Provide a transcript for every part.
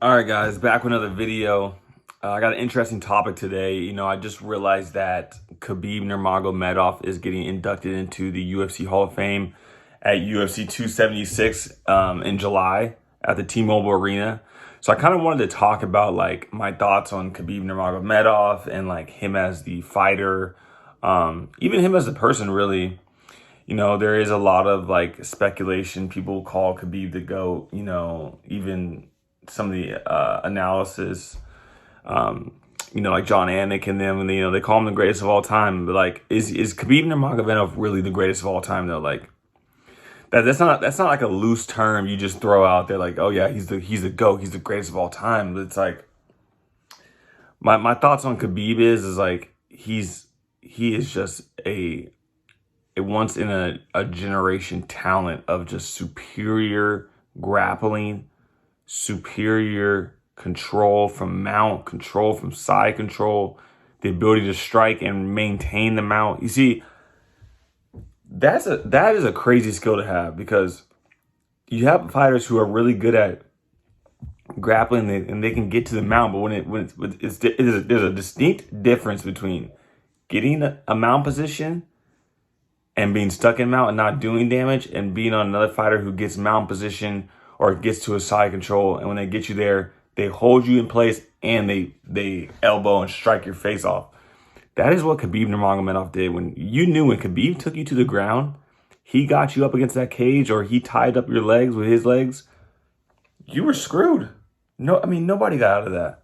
All right, guys, back with another video. I got an interesting topic today. I just realized that Khabib Nurmagomedov is getting inducted into the UFC Hall of Fame at UFC 276 in July at the T-Mobile Arena. So I kind of wanted to talk about my thoughts on Khabib Nurmagomedov and him as the fighter, even him as a person, really. There is a lot of speculation. People call Khabib the GOAT, even some of the analysis, like John Anik and them, and they call him the greatest of all time. But is Khabib Nurmagomedov really the greatest of all time though? That's not like a loose term you just throw out there. Oh yeah, he's the GOAT, he's the greatest of all time. But it's my thoughts on Khabib is he is just a once in a generation talent of just superior grappling, superior control from mount, control from side control, the ability to strike and maintain the mount. You see, that is a crazy skill to have, because you have fighters who are really good at grappling and they can get to the mount, but there's a distinct difference between getting a mount position and being stuck in mount and not doing damage, and being on another fighter who gets mount position or gets to a side control, and when they get you there, they hold you in place and they elbow and strike your face off. That is what Khabib Nurmagomedov did. When Khabib took you to the ground, he got you up against that cage, or he tied up your legs with his legs, you were screwed. No, I mean, nobody got out of that.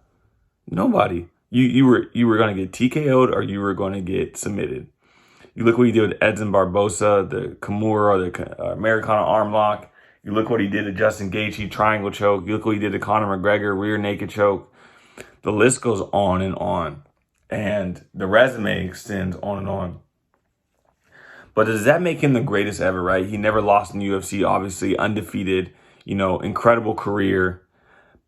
Nobody. You were going to get TKO'd, or you were going to get submitted. You look what he did with Edson Barbosa, the Kimura, the Americana arm lock. You look what he did to Justin Gaethje, triangle choke. You look what he did to Conor McGregor, rear naked choke. The list goes on, and the resume extends on and on. But does that make him the greatest ever, right? He never lost in the UFC, obviously, undefeated, incredible career.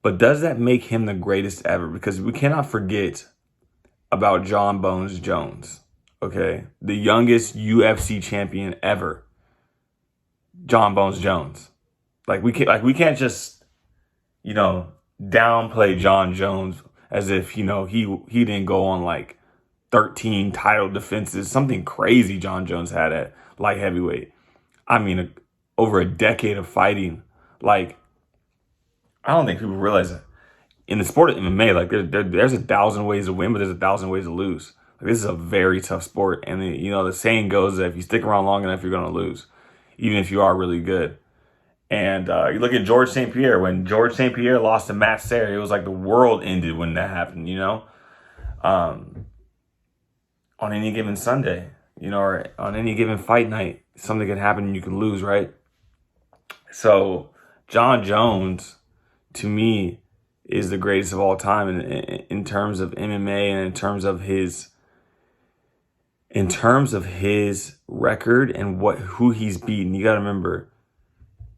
But does that make him the greatest ever? Because we cannot forget about John Bones Jones. Okay, the youngest UFC champion ever, John Bones Jones. We can't just, downplay John Jones as if he didn't go on 13 title defenses, something crazy John Jones had at light heavyweight. I mean, over a decade of fighting. I don't think people realize that in the sport of MMA, there's 1,000 ways to win, but there's 1,000 ways to lose. This is a very tough sport, and the saying goes that if you stick around long enough, you're going to lose, even if you are really good. And you look at George St. Pierre. When George St. Pierre lost to Matt Serra, it was like the world ended when that happened, on any given Sunday, or on any given fight night, something can happen and you can lose, right? So John Jones, to me, is the greatest of all time in terms of MMA, and in terms of his record and who he's beaten. You got to remember,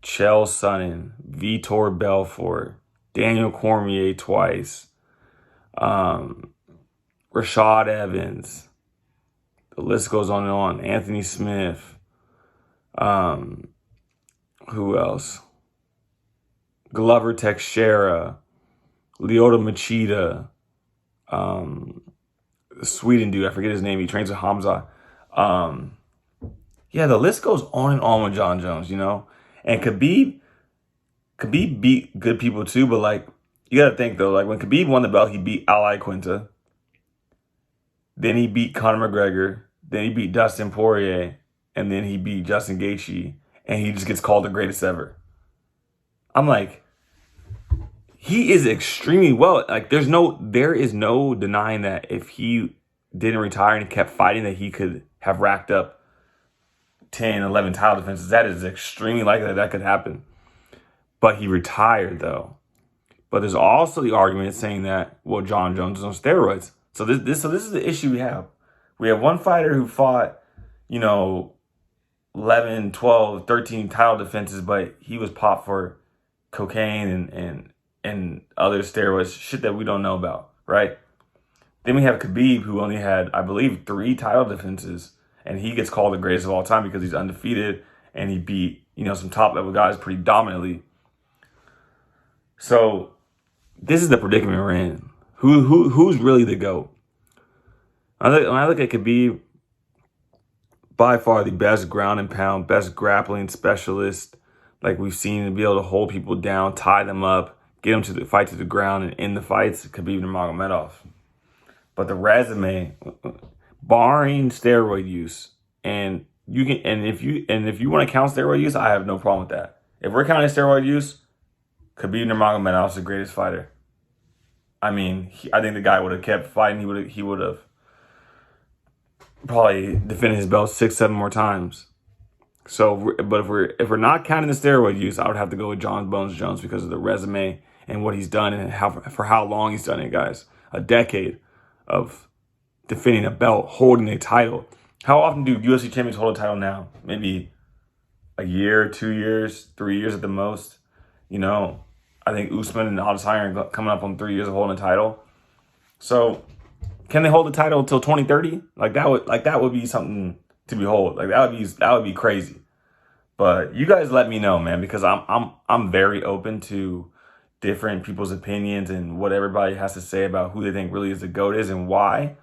Chael Sonnen, Vitor Belfort, Daniel Cormier twice, Rashad Evans. The list goes on and on. Anthony Smith. Who else? Glover Teixeira, Lyoto Machida, Sweden dude, I forget his name. He trains with Hamza. Yeah, the list goes on and on with John Jones, And Khabib beat good people too, but you got to think though, when Khabib won the belt, he beat Al Iaquinta. Then he beat Conor McGregor. Then he beat Dustin Poirier, and then he beat Justin Gaethje, and he just gets called the greatest ever. I'm he is extremely well. There is no denying that if he didn't retire and kept fighting, that he could have racked up 10, 11 title defenses. That is extremely likely that could happen. But he retired, though. But there's also the argument saying that, well, John Jones is on steroids. So this is the issue we have. We have one fighter who fought, 11, 12, 13 title defenses, but he was popped for cocaine and other steroids, shit that we don't know about, right? Then we have Khabib, who only had, I believe, 3 title defenses, and he gets called the greatest of all time because he's undefeated and he beat, some top level guys pretty dominantly. So this is the predicament we're in. Who's really the GOAT? When I look at Khabib, by far the best ground and pound, best grappling specialist, like we've seen, to be able to hold people down, tie them up, get them to the fight to the ground and end the fights, Khabib Nurmagomedov. But the resume, barring steroid use, and if you want to count steroid use, I have no problem with that. If we're counting steroid use, Khabib Nurmagomedov is the greatest fighter. I mean, I think the guy would have kept fighting. He would have probably defended his belt 6-7 more times. So, but if we're not counting the steroid use, I would have to go with John Bones Jones because of the resume and what he's done and for how long he's done it, guys. A decade of defending a belt, holding a title. How often do UFC champions hold a title now? Maybe a year, 2 years, 3 years at the most. You know, I think Usman and Adesanya are coming up on 3 years of holding a title. So, can they hold the title until 2030? That would be something to behold. Like that would be crazy. But you guys let me know, man, because I'm very open to different people's opinions and what everybody has to say about who they think really is the GOAT is and why.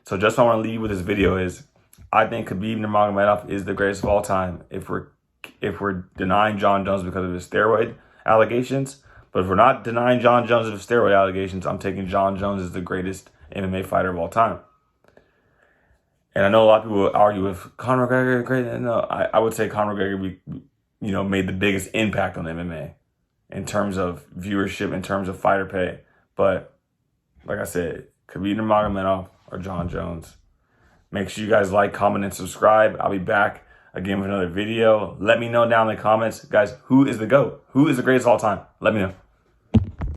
So just what I want to leave with this video is I think Khabib Nurmagomedov is the greatest of all time. If we're denying John Jones because of his steroid allegations, but if we're not denying John Jones of his steroid allegations, I'm taking John Jones as the greatest MMA fighter of all time. And I know a lot of people will argue with Conor McGregor great. No, I would say Conor McGregor, made the biggest impact on MMA in terms of viewership, in terms of fighter pay. But like I said, Khabib Nurmagomedov or John Jones. Make sure you guys like, comment, and subscribe. I'll be back again with another video. Let me know down in the comments, guys, who is the GOAT? Who is the greatest of all time? Let me know.